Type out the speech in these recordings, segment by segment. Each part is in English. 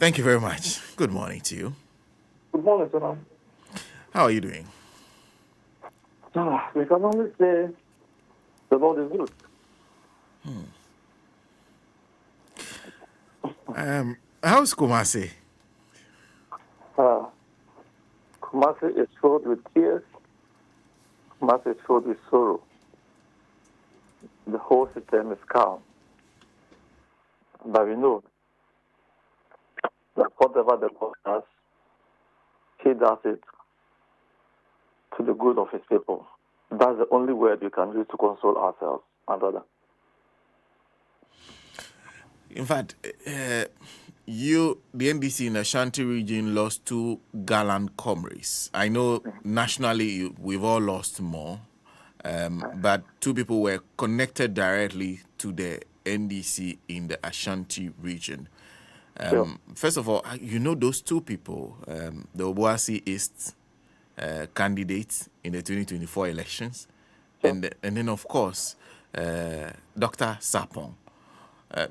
Thank you very much. Good morning to you. Good morning, sir. How are you doing? We can only say the Lord is good. How's Kumasi? Uh, Kumasi is filled with tears. Kumasi is filled with sorrow. The whole system is calm. But we know that whatever the Lord does, He does it to the good of His people. That's the only word we can use to console ourselves, my brother. In fact, the NDC in the Ashanti region lost two gallant comrades. I know nationally we've all lost more, but two people were connected directly to the NDC in the Ashanti region. First of all, you know those two people, the Obuasi East candidates in the 2024 elections, and then of course Dr. Sapong.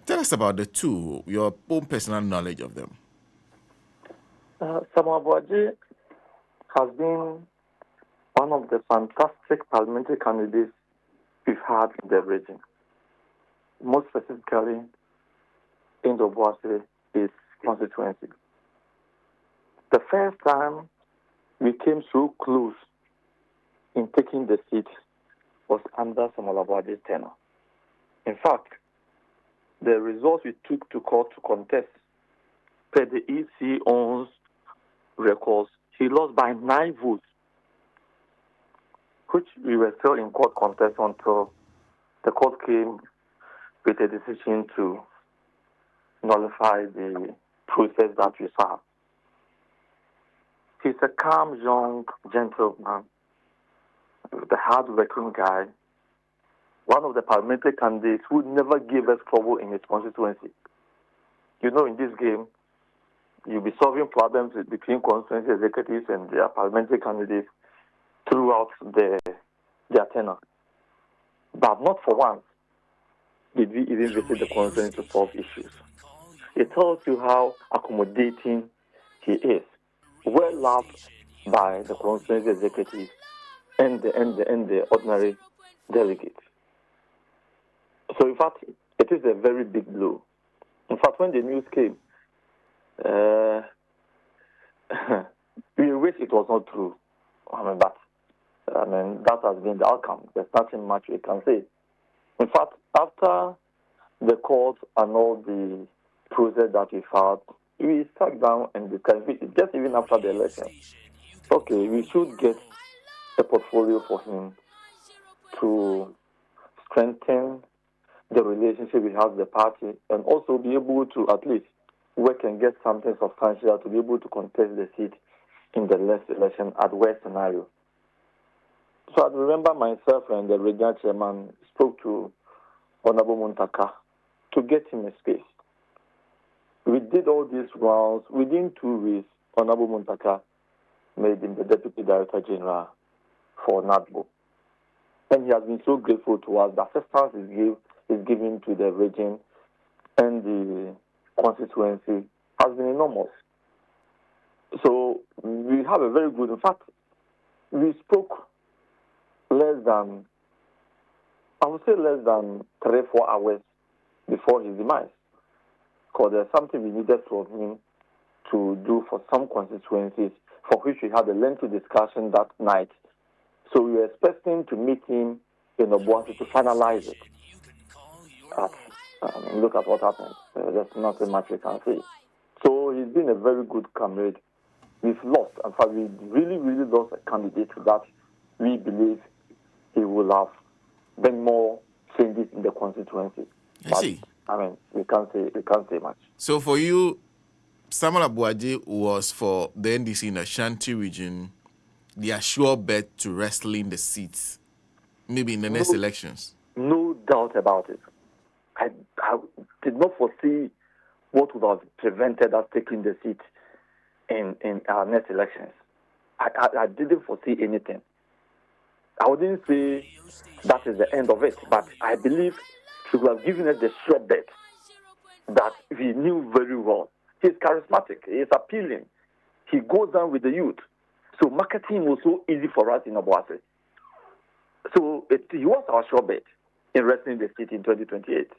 Tell us about the two, your own personal knowledge of them. Samuel Boaji has been one of the fantastic parliamentary candidates we've had in the region. Most specifically in the Obuasi East constituency. The first time we came so close in taking the seat was under Samuel Boaji's tenure. In fact, the results we took to court to contest per the EC owns records, he lost by 9 votes, which we were still in court contest until the court came with a decision to nullify the process that we saw. He's a calm, young gentleman, the hard-working guy, one of the parliamentary candidates who never gave us trouble in his constituency. You know, in this game, you'll be solving problems between constituency executives and their parliamentary candidates throughout their tenure. But not for once did we even visit the constituency to solve issues. It tells you how accommodating he is, well loved by the constituency executives and the ordinary delegates. So, in fact, it is a very big blow. In fact, when the news came, we wish it was not true. But that has been the outcome. There's nothing much we can say. In fact, after the court and all the process that we filed, we sat down and discussed, just even after the election. Okay, we should get a portfolio for him to strengthen the relationship we have with the party and also be able to at least work and get something substantial to be able to contest the seat in the next election at worst scenario. So I remember myself and the regional chairman spoke to Honorable Muntaka to get him a space. We did all these rounds. Within 2 weeks, Honorable Muntaka made him the Deputy Director General for NADBO. And he has been so grateful to us. The assistance is given to the region and the constituency has been enormous. So we have a very good, in fact, we spoke less than 3-4 hours before his demise. Because there's something we needed from him to do for some constituencies for which we had a lengthy discussion that night. So we were expecting to meet him in Obuasi to finalize it. Look at what happened. There's nothing much we can say. So he's been a very good comrade. We've lost. In fact, we really, really lost a candidate that we believe he will have been more changes in the constituency. I see. We can't say much. So for you, Samuel Abuaji was for the NDC in the Ashanti region the sure bet to wrestling the seats, maybe in the next elections. No doubt about it. I did not foresee what would have prevented us taking the seat in our next elections. I didn't foresee anything. I wouldn't say that is the end of it, but I believe she would have given us the sure bet that we knew very well He's charismatic. He's appealing. He goes down with the youth. So marketing was so easy for us in Obuasi. So he was our sure bet in wrestling the city in 2028.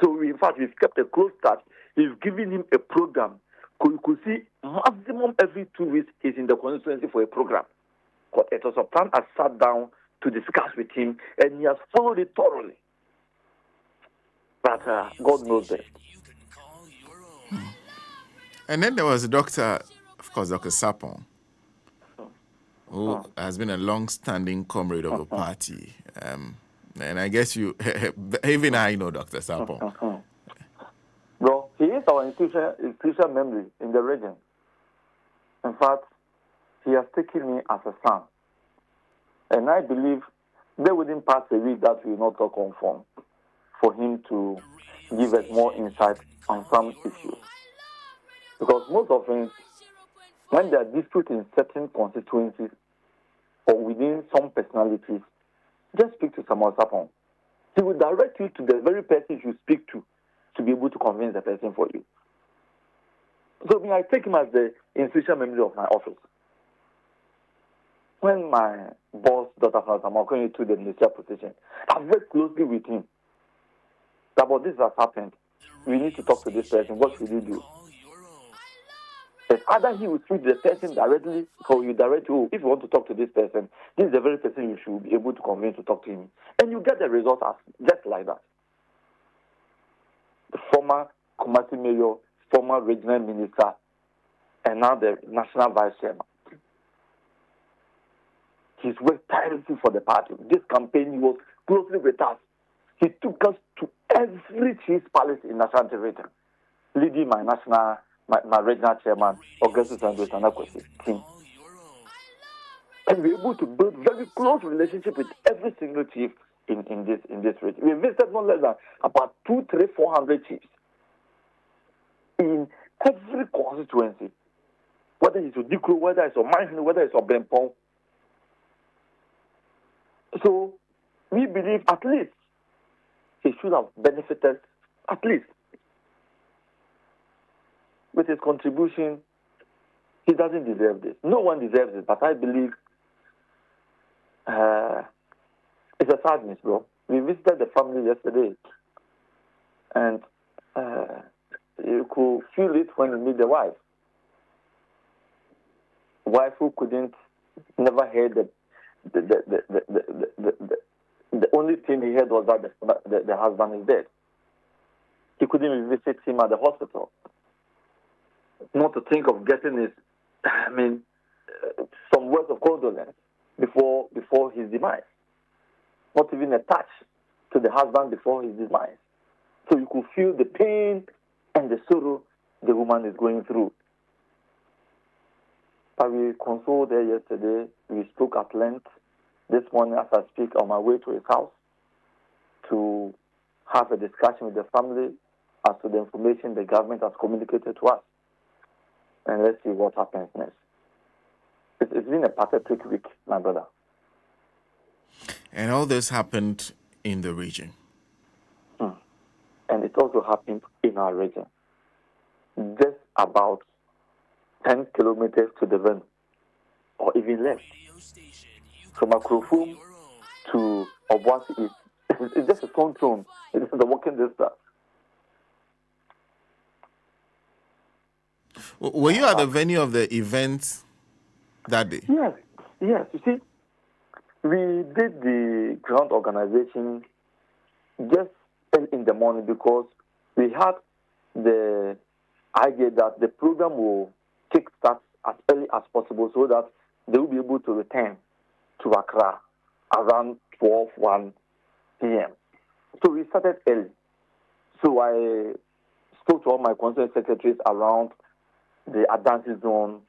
So in fact, we've kept a close touch. We've given him a program. You could see maximum every 2 weeks he's in the constituency for a program. But it was a plan. I sat down to discuss with him, and he has followed it thoroughly. But God knows best. And then there was Dr. Sapon, who has been a long-standing comrade of the party. And I guess even I know Dr. Sapon. Bro, he is our institutional memory in the region. In fact, he has taken me as a son. And I believe there wouldn't pass a week that we will not talk on phone for him to give us more insight on some issues. Because most often, when there are disputes in certain constituencies or within some personalities, just speak to Samuel Sapon. He will direct you to the very person you speak to be able to convince the person for you. So I take him as the institutional memory of my office. When my boss, Dr. Samuel, came into the ministerial position, I worked closely with him. About this has happened. We need to talk to this person. What should we do? It's either he will speak to the person directly or you direct you. If you want to talk to this person, this is the very person you should be able to convince to talk to him. And you get the results just like that. The former Kumasi mayor, former regional minister, and now the national vice chairman. He's worked tirelessly for the party. This campaign, he was closely with us. He took us to every chief's palace in the Ashanti region, leading my regional chairman, Augustus Andrews Anakwesi team. And we were able to build very close relationship with every single chief in this region. We visited no less than about 400 chiefs in every constituency, whether it's Odikro, whether it's Omanhene, whether it's Brempong. So we believe at least he should have benefited, at least with his contribution. He doesn't deserve this. No one deserves it, but I believe it's a sadness, bro. We visited the family yesterday, and you could feel it when you meet the wife. Wife who never heard the only thing he heard was that the husband is dead. He couldn't even visit him at the hospital. Not to think of getting some words of condolence before his demise. Not even a touch to the husband before his demise. So you could feel the pain and the sorrow the woman is going through. But we consoled her yesterday. We spoke at length. This morning, as I speak, on my way to his house to have a discussion with the family as to the information the government has communicated to us. And let's see what happens next. It's been a pathetic week, my brother. And all this happened in the region. And it also happened in our region. Just about 10 kilometers to the Ven, or even less. From Akrofum to Obuasi, it's just a stone throw. It's the walking distance. Were you at the venue of the event that day? Yes. You see, we did the ground organization just in the morning because we had the idea that the program will kickstart as early as possible so that they will be able to return to Accra around 1 p.m. So we started early. So I spoke to all my concerned secretaries around the advanced zone,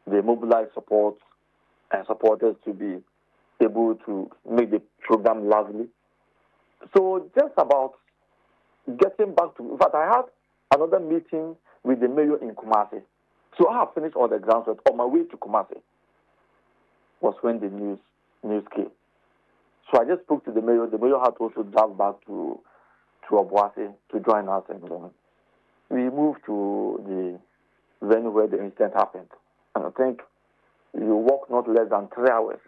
the mobilized support and supporters to be able to make the program lively. So just about getting back to, in fact, I had another meeting with the mayor in Kumasi. So I have finished all the groundwork. On my way to Kumasi was when the news came. So I just spoke to the mayor. The mayor had also drive back to Obuasi to join us, and we moved to the venue where the incident happened. And I think you walk not less than 3 hours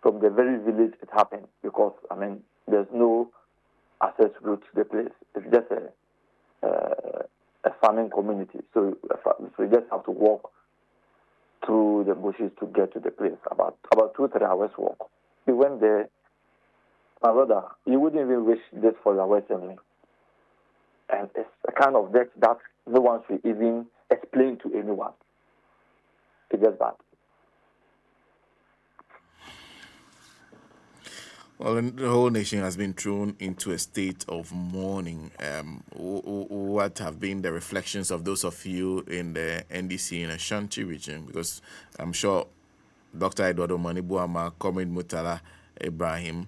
from the very village it happened because, there's no access route to the place. It's just a farming community. So you just have to walk through the bushes to get to the place, about 2-3 hours walk. We went there. My brother, you wouldn't even wish this for your worst enemy. And it's a kind of death that no one should even explain to anyone. It's just bad. Well, the whole nation has been thrown into a state of mourning. What have been the reflections of those of you in the NDC in Ashanti region? Because I'm sure Dr. Eduardo Manibuama, Comrade Mutala Ibrahim,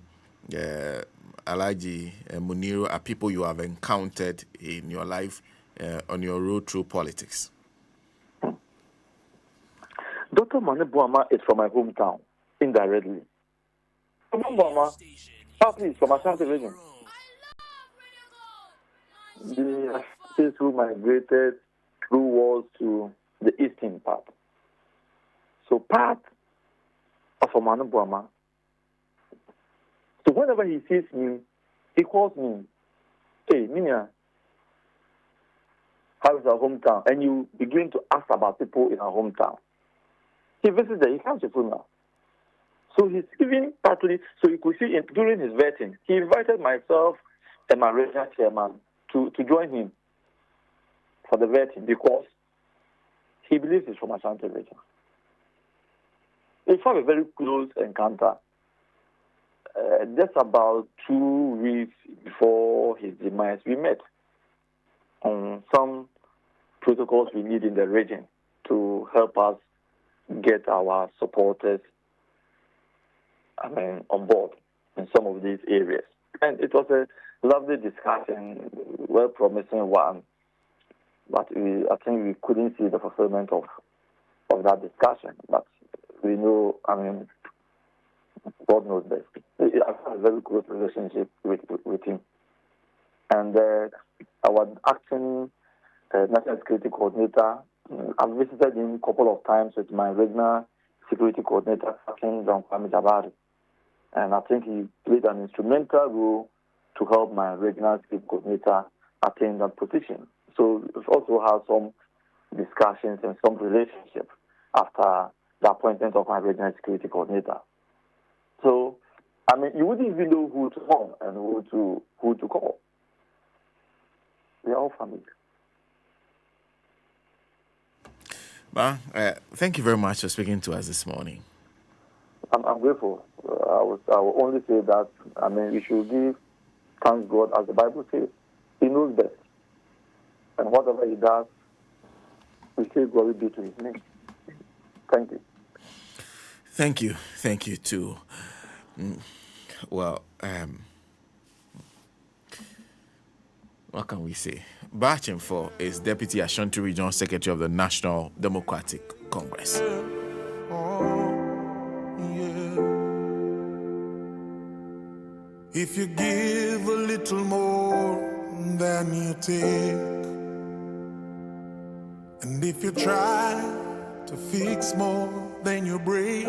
Alaji Muniru are people you have encountered in your life on your road through politics. Dr. Manibuama is from my hometown, indirectly. Manibuama, partly from Ashanti region. The Ashantis who migrated through wars to the eastern part. So part of Manibuama. So whenever he sees me, he calls me, "Hey, Minya, how is our hometown?" And you begin to ask about people in our hometown. He visits there, he comes to funeral. So he's giving partly, so you could see during his vetting, he invited myself and my regional chairman to join him for the vetting because he believes he's from Ashanti region. We have a very close encounter. Just about 2 weeks before his demise, we met on some protocols we need in the region to help us get our supporters on board in some of these areas. And it was a lovely discussion, well-promising one, but I think we couldn't see the fulfillment of that discussion. But we know, God knows best. I have a very close relationship with him. And our acting national security coordinator, I've visited him a couple of times with my regional security coordinator, King John Kwame Jabari. And I think he played an instrumental role to help my regional security coordinator attain that position. So we've also had some discussions and some relationship after the appointment of my regional security coordinator. So, you wouldn't even know who to call and who to call. We are all family. Thank you very much for speaking to us this morning. I'm grateful. I will only say that, we should give thanks God, as the Bible says. He knows best. And whatever he does, we say glory be to his name. Thank you. Thank you too. Well, what can we say? BAAH ACHEAMFOUR is Deputy Ashanti Regional Secretary of the National Democratic Congress. If you give a little more than you take, and if you try to fix more than you break.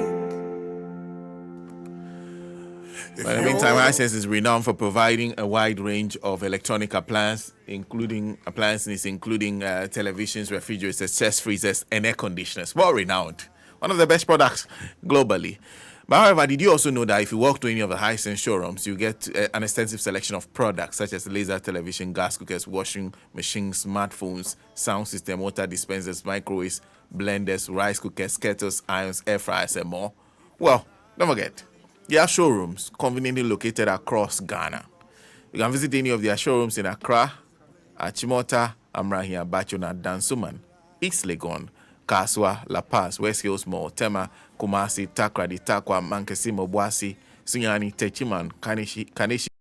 In the meantime, Hisense is renowned for providing a wide range of electronic appliances, including televisions, refrigerators, chest freezers, and air conditioners. Well renowned. One of the best products globally. But however, did you also know that if you walk to any of the Hisense showrooms, you get an extensive selection of products such as laser television, gas cookers, washing machines, smartphones, sound system, water dispensers, microwaves, blenders, rice cookers, kettles, irons, air fryers, and more? Well, don't forget, there are showrooms conveniently located across Ghana. You can visit any of their showrooms in Accra, Achimota, Amrahia, Bachona, Dansuman, East Legon, Kaswa, La Paz, West Hills Mall, Tema, Kumasi, Takrady, Takwa, Mankesi, Mobwasi, Sunyani, Techiman, Kaneshi,